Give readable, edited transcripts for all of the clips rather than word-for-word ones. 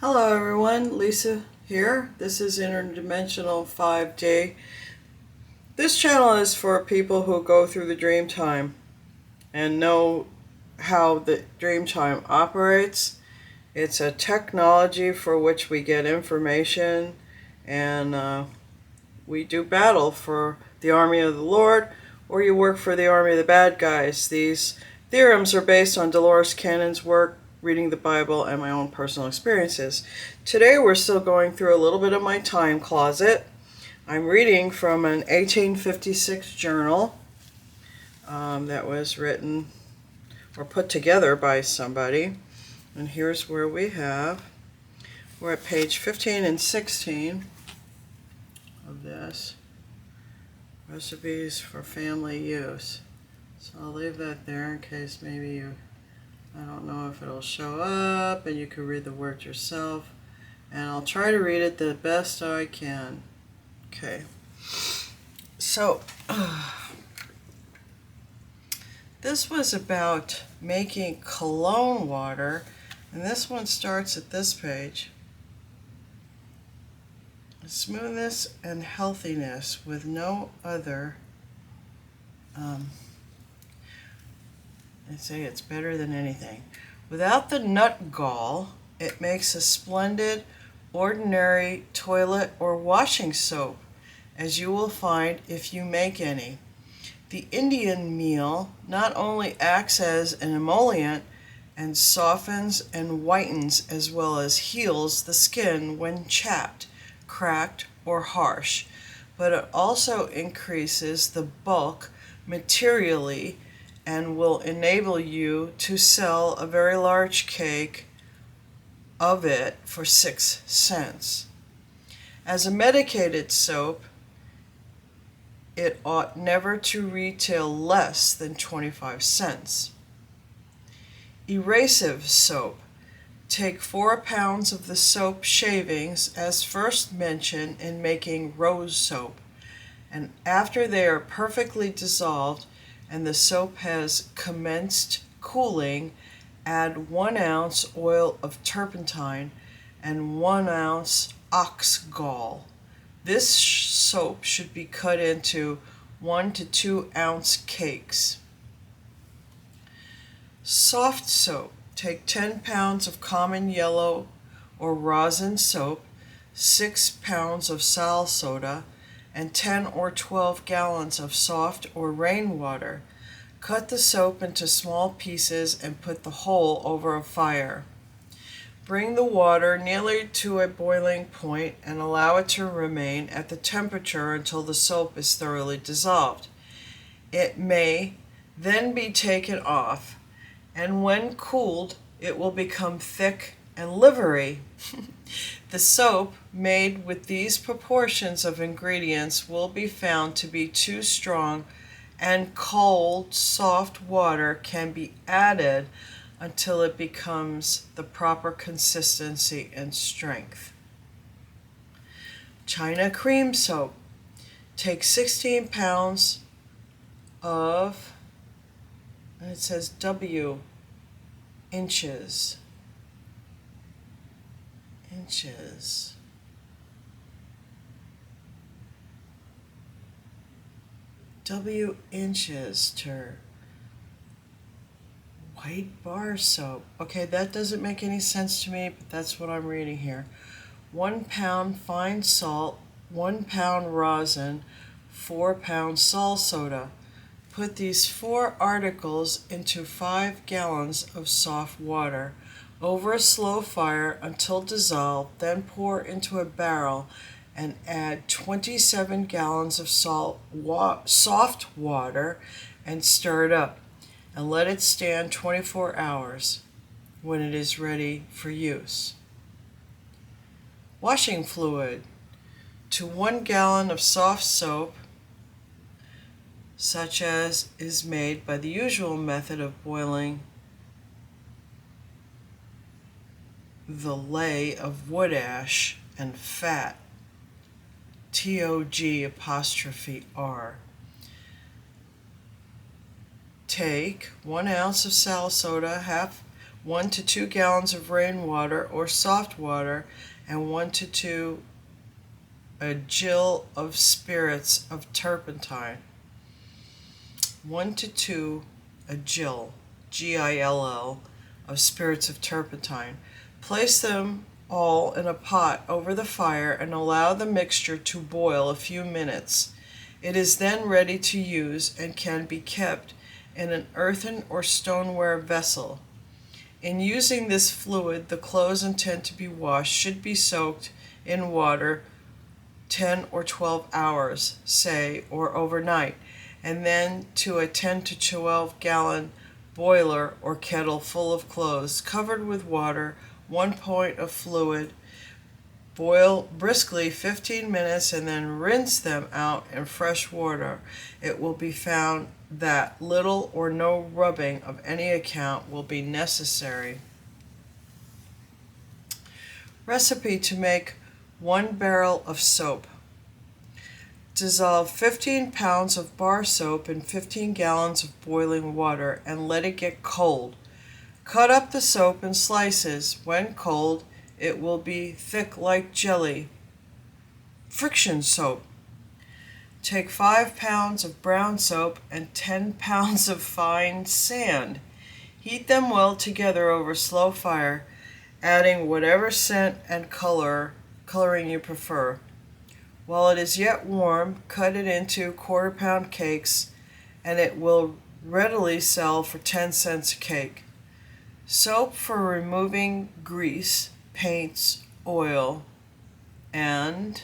Hello everyone, Lisa here. This is Interdimensional 5D. This channel is for people who go through the dream time and know how the dream time operates. It's a technology for which we get information and we do battle for the army of the Lord, or you work for the army of the bad guys. These theorems are based on Dolores Cannon's work, reading the Bible, and my own personal experiences. Today we're still going through a little bit of my time closet. I'm reading from an 1856 journal that was written or put together by somebody. And here's where we're at page 15 and 16 of this. Recipes for family use. So I'll leave that there in case maybe I don't know if it'll show up and you can read the words yourself. And I'll try to read it the best I can. Okay. So, this was about making cologne water. And this one starts at this page. Smoothness and healthiness with no other. I say it's better than anything. Without the nut gall, it makes a splendid, ordinary toilet or washing soap, as you will find if you make any. The Indian meal not only acts as an emollient and softens and whitens as well as heals the skin when chapped, cracked, or harsh, but it also increases the bulk materially and will enable you to sell a very large cake of it for 6 cents. As a medicated soap, it ought never to retail less than 25 cents. Erasive soap. Take 4 pounds of the soap shavings as first mentioned in making rose soap, and after they are perfectly dissolved and the soap has commenced cooling, add 1 ounce oil of turpentine and 1 ounce ox gall. This soap should be cut into 1 to 2 ounce cakes. Soft soap. Take 10 pounds of common yellow or rosin soap, 6 pounds of sal soda, and 10 or 12 gallons of soft or rainwater. Cut the soap into small pieces and put the whole over a fire. Bring the water nearly to a boiling point and allow it to remain at the temperature until the soap is thoroughly dissolved. It may then be taken off, and when cooled, it will become thick and livery. The soap made with these proportions of ingredients will be found to be too strong, and cold, soft water can be added until it becomes the proper consistency and strength. China cream soap. Take 16 pounds of, and it says W, inches. W inches to white bar soap. Okay, that doesn't make any sense to me, but that's what I'm reading here. 1 pound fine salt, 1 pound rosin, 4 pounds sal soda. Put these 4 articles into 5 gallons of soft water over a slow fire until dissolved, then pour into a barrel and add 27 gallons of soft water and stir it up, and let it stand 24 hours when it is ready for use. Washing fluid. To 1 gallon of soft soap, such as is made by the usual method of boiling the ley of wood ash and fat, TOG''R. Take 1 ounce of sal soda, 1 to 2 gallons of rainwater or soft water, and 1 to 2 a gill of spirits of turpentine. 1 to 2 a gill, Gill, of spirits of turpentine. Place them all in a pot over the fire and allow the mixture to boil a few minutes. It is then ready to use and can be kept in an earthen or stoneware vessel. In using this fluid, the clothes intended to be washed should be soaked in water 10 or 12 hours, say, or overnight, and then to a 10 to 12 gallon boiler or kettle full of clothes, covered with water, 1 pint of fluid. Boil briskly 15 minutes and then rinse them out in fresh water. It will be found that little or no rubbing of any account will be necessary. Recipe to make 1 barrel of soap. Dissolve 15 pounds of bar soap in 15 gallons of boiling water and let it get cold. Cut up the soap in slices. When cold, it will be thick like jelly. Friction soap. Take 5 pounds of brown soap and 10 pounds of fine sand. Heat them well together over slow fire, adding whatever scent and coloring you prefer. While it is yet warm, cut it into quarter-pound cakes, and it will readily sell for 10 cents a cake. Soap for removing grease, paints, oil, and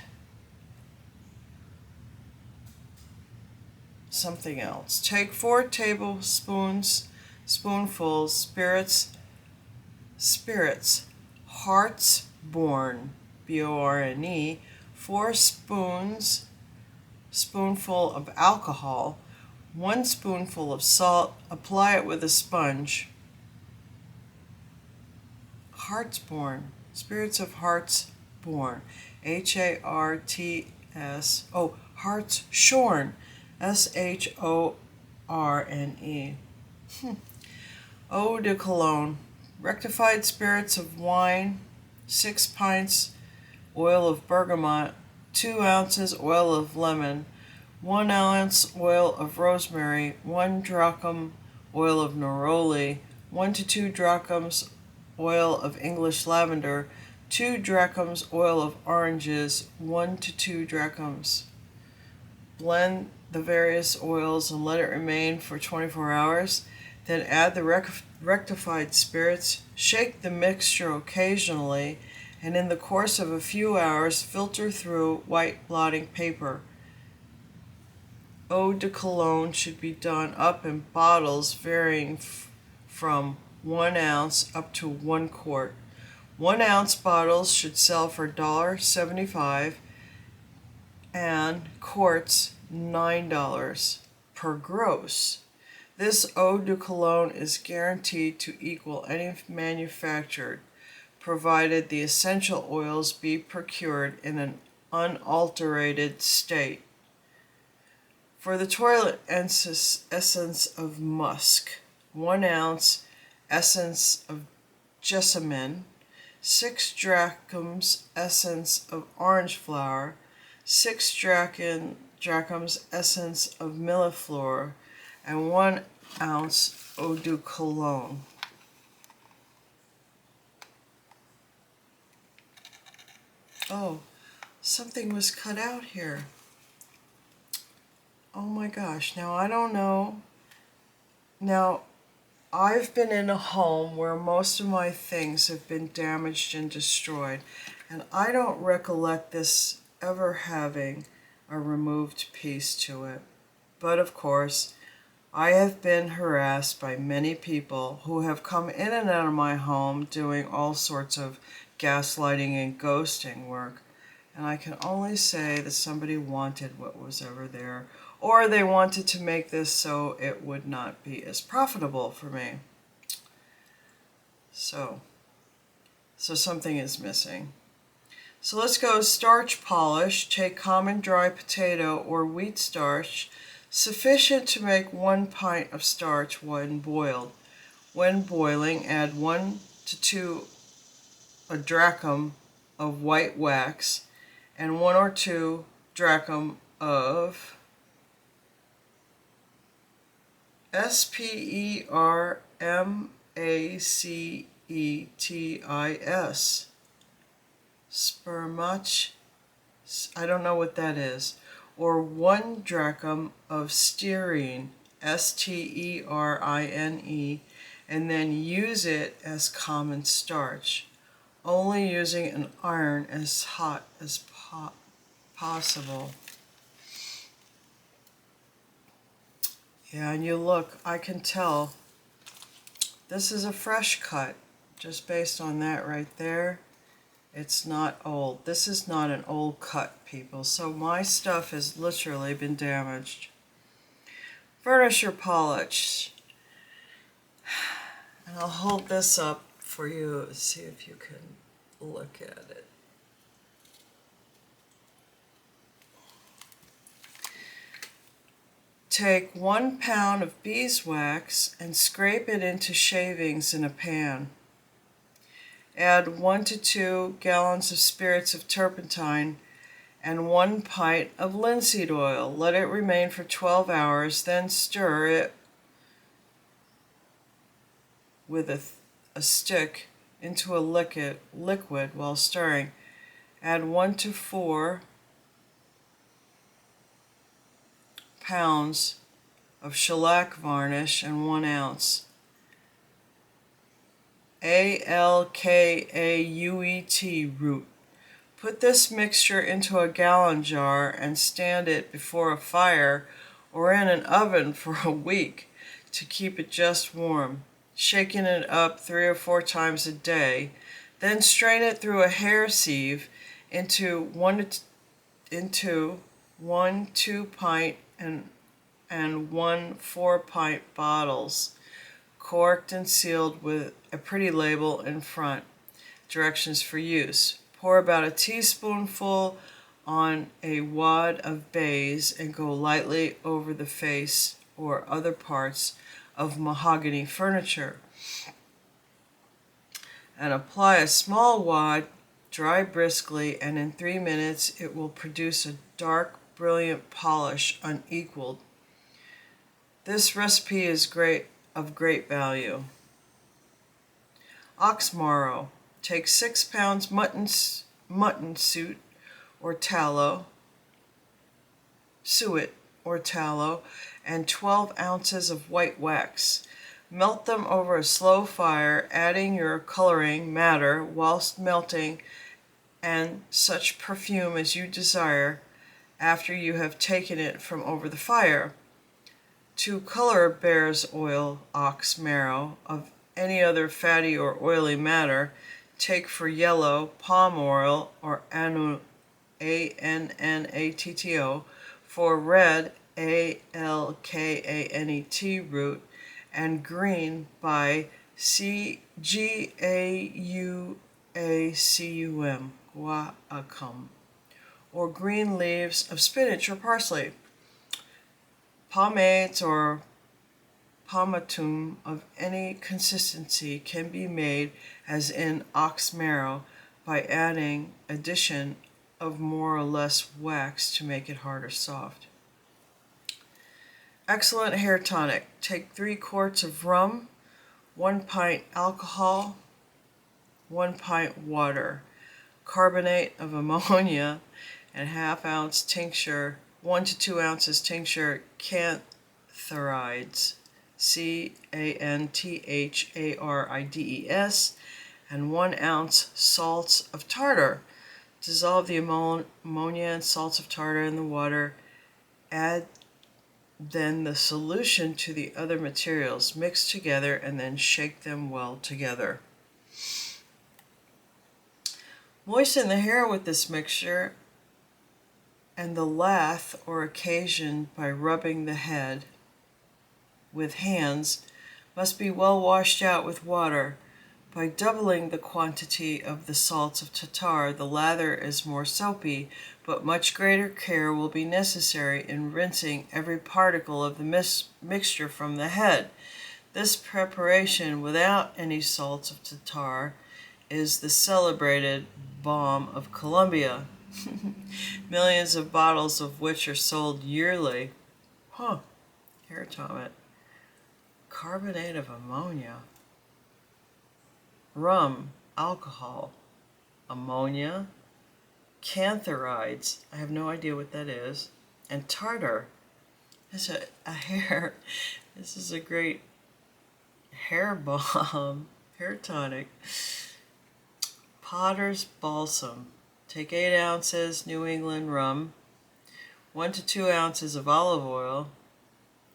something else. Take 4 tablespoons, spoonfuls spirits, Hartsborn, Borne, 4 spoonful of alcohol, 1 spoonful of salt. Apply it with a sponge. Hartsborn, spirits of Hartsborn, Harts, Hartshorn, Shorne. Eau de Cologne, rectified spirits of wine, 6 pints oil of bergamot, 2 ounces oil of lemon, 1 ounce oil of rosemary, 1 drachm oil of neroli, 1 to 2 drachms oil of English lavender, 2 drachms oil of oranges, 1 to 2 drachms. Blend the various oils and let it remain for 24 hours. Then add the rectified spirits. Shake the mixture occasionally, and in the course of a few hours, filter through white blotting paper. Eau de Cologne should be done up in bottles varying from 1 ounce up to 1 quart. 1 ounce bottles should sell for $1.75 and quarts $9 per gross. This eau de Cologne is guaranteed to equal any manufactured, provided the essential oils be procured in an unalterated state. For the toilet essence of musk, 1 ounce essence of jessamine, 6 drachms essence of orange flower, 6 drachms essence of millefleur, and 1 ounce eau de Cologne. Oh, something was cut out here. Oh my gosh, now I don't know. Now, I've been in a home where most of my things have been damaged and destroyed, and I don't recollect this ever having a removed piece to it. But of course, I have been harassed by many people who have come in and out of my home doing all sorts of gaslighting and ghosting work, and I can only say that somebody wanted what was ever there, or they wanted to make this so it would not be as profitable for me. So something is missing. So let's go starch polish. Take common dry potato or wheat starch, sufficient to make 1 pint of starch when boiled. When boiling, add 1 to 2 a drachm of white wax and 1 or 2 drachm of spermaceti. Spermach, I don't know what that is. Or 1 drachm of stearine, Sterine, and then use it as common starch, only using an iron as hot as possible. Yeah, and you look, I can tell this is a fresh cut, just based on that right there. It's not old. This is not an old cut, people, so my stuff has literally been damaged. Furniture polish. And I'll hold this up for you and see if you can look at it. Take 1 pound of beeswax and scrape it into shavings in a pan. Add 1 to 2 gallons of spirits of turpentine and 1 pint of linseed oil. Let it remain for 12 hours, then stir it with a stick into a liquid while stirring. Add 1 to 4 pounds of shellac varnish and 1 ounce alkauet root. Put this mixture into a gallon jar and stand it before a fire or in an oven for a week to keep it just warm, shaking it up 3 or 4 times a day. Then strain it through a hair sieve into 1 2-pint and 1 4-pint bottles, corked and sealed with a pretty label in front. Directions for use. Pour about a teaspoonful on a wad of baize and go lightly over the face or other parts of mahogany furniture. And apply a small wad, dry briskly, and in 3 minutes it will produce a dark, brilliant polish unequaled. This recipe is of great value. Ox marrow. Take 6 pounds mutton suet or tallow, and 12 ounces of white wax. Melt them over a slow fire, adding your coloring matter whilst melting and such perfume as you desire after you have taken it from over the fire. To color bear's oil, ox marrow, of any other fatty or oily matter, take for yellow palm oil or annatto, for red alkanet root, and green by guaiacum, or green leaves of spinach or parsley. Pomades or pomatum of any consistency can be made as in ox marrow by adding addition of more or less wax to make it hard or soft. Excellent hair tonic. Take 3 quarts of rum, 1 pint alcohol, 1 pint water, carbonate of ammonia, and ½ ounce tincture, 1 to 2 ounces tincture cantharides, cantharides, and 1 ounce salts of tartar. Dissolve the ammonia and salts of tartar in the water. Add then the solution to the other materials. Mix together and then shake them well together. Moisten the hair with this mixture and the lath or occasion by rubbing the head with hands must be well washed out with water. By doubling the quantity of the salts of tartar, the lather is more soapy, but much greater care will be necessary in rinsing every particle of the mixture from the head. This preparation, without any salts of tartar, is the celebrated balm of Colombia, millions of bottles of which are sold yearly. Huh, here, Tom, carbonate of ammonia, rum, alcohol, ammonia, cantharides, I have no idea what that is, and tartar. It's a hair. This is a great hair balm, hair tonic. Potter's balsam. Take 8 ounces New England rum, 1 to 2 ounces of olive oil,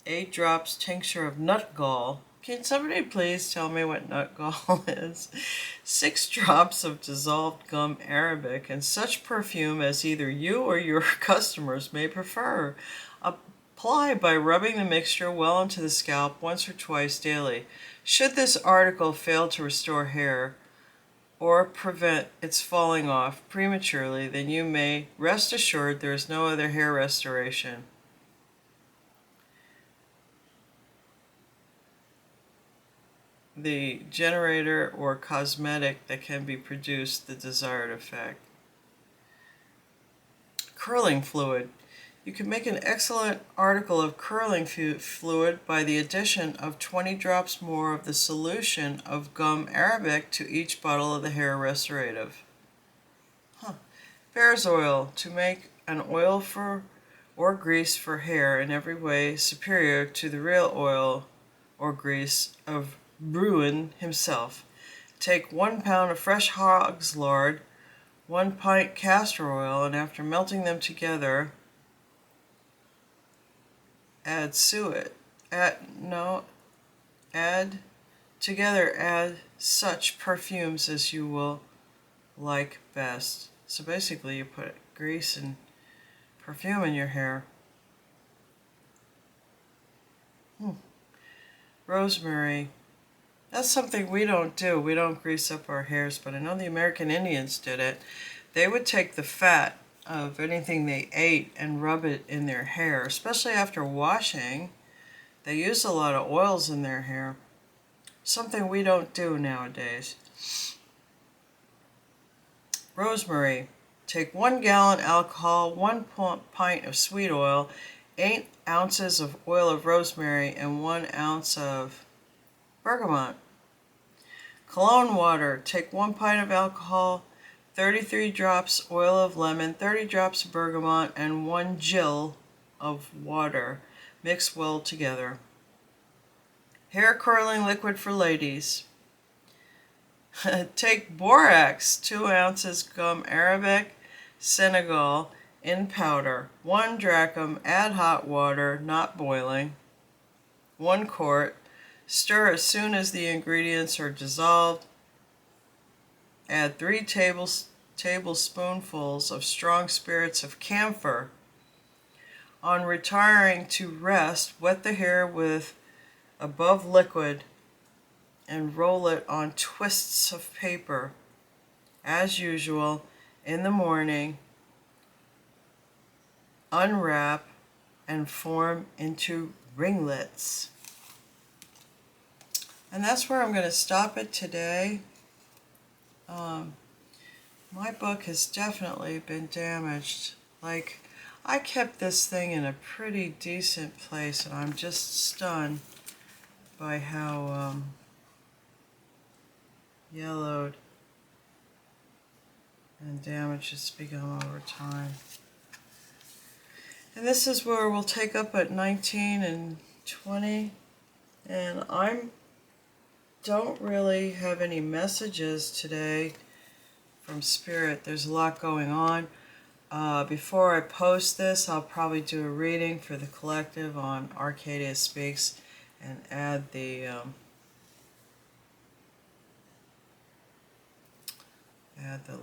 8 drops tincture of nut gall. Can somebody please tell me what nut gall is? 6 drops of dissolved gum arabic, and such perfume as either you or your customers may prefer. Apply by rubbing the mixture well into the scalp once or twice daily. Should this article fail to restore hair or prevent its falling off prematurely, then you may rest assured there is no other hair restoration. The generator or cosmetic that can be produced the desired effect. Curling fluid. You can make an excellent article of curling fluid by the addition of 20 drops more of the solution of gum arabic to each bottle of the hair restorative. Bear's oil. To make an oil for or grease for hair in every way superior to the real oil or grease of Bruin himself. Take 1 pound of fresh hog's lard, 1 pint castor oil, and after melting them together, add suet. Add such perfumes as you will like best. So basically you put grease and perfume in your hair. Rosemary. That's something we don't do. We don't grease up our hairs, but I know the American Indians did it. They would take the fat of anything they ate and rub it in their hair, especially after washing. They use a lot of oils in their hair. Something we don't do nowadays. Rosemary. Take 1 gallon alcohol, 1 pint of sweet oil, 8 ounces of oil of rosemary, and 1 ounce of bergamot. Cologne water. Take 1 pint of alcohol, 33 drops oil of lemon, 30 drops of bergamot, and 1 gill of water. Mix well together. Hair curling liquid for ladies. Take borax, 2 ounces gum arabic, Senegal in powder, 1 drachm, add hot water, not boiling, 1 quart. Stir as soon as the ingredients are dissolved. Add 3 tablespoonfuls of strong spirits of camphor. On retiring to rest, wet the hair with above liquid and roll it on twists of paper. As usual, in the morning, unwrap and form into ringlets. And that's where I'm going to stop it today. My book has definitely been damaged. Like, I kept this thing in a pretty decent place, and I'm just stunned by how yellowed and damaged it's become over time. And this is where we'll take up at 19 and 20. And don't really have any messages today from Spirit. There's a lot going on. Before I post this, I'll probably do a reading for the collective on Arcadia Speaks and add the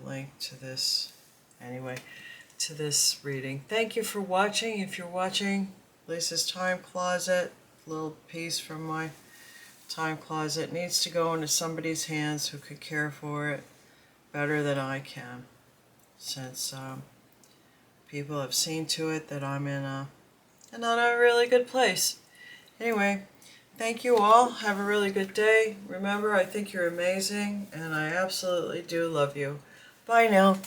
link to this, anyway, to this reading. Thank you for watching. If you're watching Lisa's Time Closet, a little piece from my time closet, needs to go into somebody's hands who could care for it better than I can, since people have seen to it that I'm in not a really good place. Anyway, Thank you all. Have a really good day. Remember, I think you're amazing, and I absolutely do love you. Bye now.